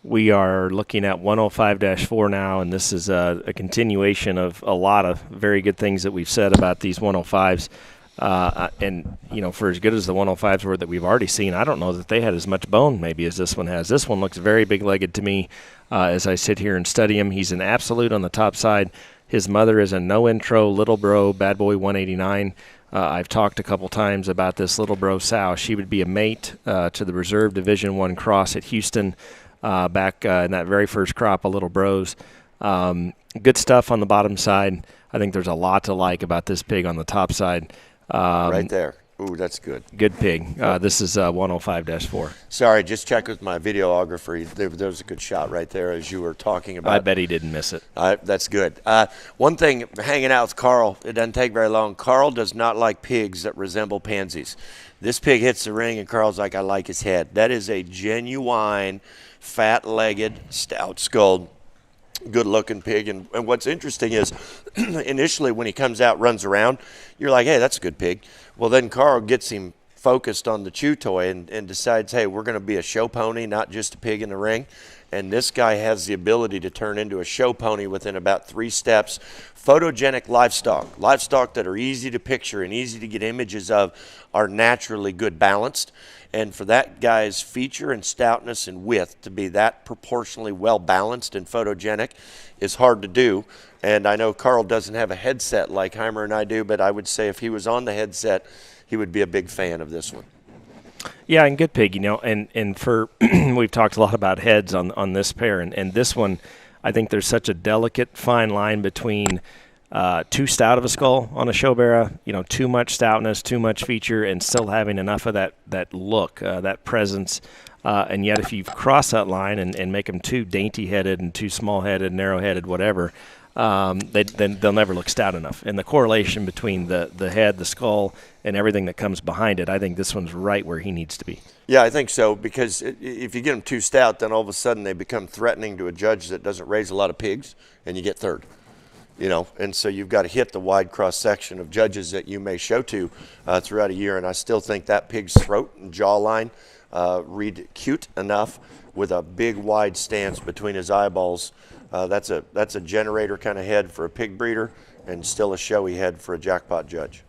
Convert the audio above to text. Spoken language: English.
We are looking at 105-4 now, and this is a continuation of a lot of very good things that we've said about these 105s. And, you know, for as good as the 105s were that we've already seen, I don't know that they had as much bone maybe as this one has. This one looks very big-legged to me as I sit here and study him. He's an absolute on the top side. His mother is a no-intro Little Bro Bad Boy 189. I've talked a couple times about this Little Bro sow. She would be a mate to the Reserve Division I cross at Houston back in that very first crop of Little Bros. Good stuff on the bottom side. I think there's a lot to like about this pig on the top side. Right there. Ooh, that's good. Good pig. This is 105-4. Sorry, just check with my videographer. There was a good shot right there as you were talking about. I bet he didn't miss it. That's good. One thing, hanging out with Carl, it doesn't take very long. Carl does not like pigs that resemble pansies. This pig hits the ring, and Carl's like, I like his head. That is a genuine, fat-legged, stout-skulled, good-looking pig. And what's interesting is initially when he comes out, runs around, you're like, hey, that's a good pig. Well, then Carl gets him focused on the chew toy and decides, hey, we're going to be a show pony, not just a pig in the ring. And this guy has the ability to turn into a show pony within about 3 steps. Photogenic livestock that are easy to picture and easy to get images of, are naturally good balanced. And for that guy's feature and stoutness and width to be that proportionally well balanced and photogenic is hard to do. And I know Carl doesn't have a headset like Heimer and I do, but I would say if he was on the headset, he would be a big fan of this one. Yeah, and good pig, you know, and for we've talked a lot about heads on this pair, and this one, I think there's such a delicate, fine line between too stout of a skull on a showbearer, you know, too much stoutness, too much feature, and still having enough of that look, that presence. And yet if you cross that line and make them too dainty-headed and too small-headed, narrow-headed, whatever, then they'll never look stout enough. And the correlation between the head, the skull, and everything that comes behind it, I think this one's right where he needs to be. Yeah, I think so, because if you get them too stout, then all of a sudden they become threatening to a judge that doesn't raise a lot of pigs, and you get third. You know, and so you've got to hit the wide cross-section of judges that you may show to throughout a year, and I still think that pig's throat and jawline read cute enough with a big wide stance between his eyeballs. That's a generator kind of head for a pig breeder, and still a showy head for a jackpot judge.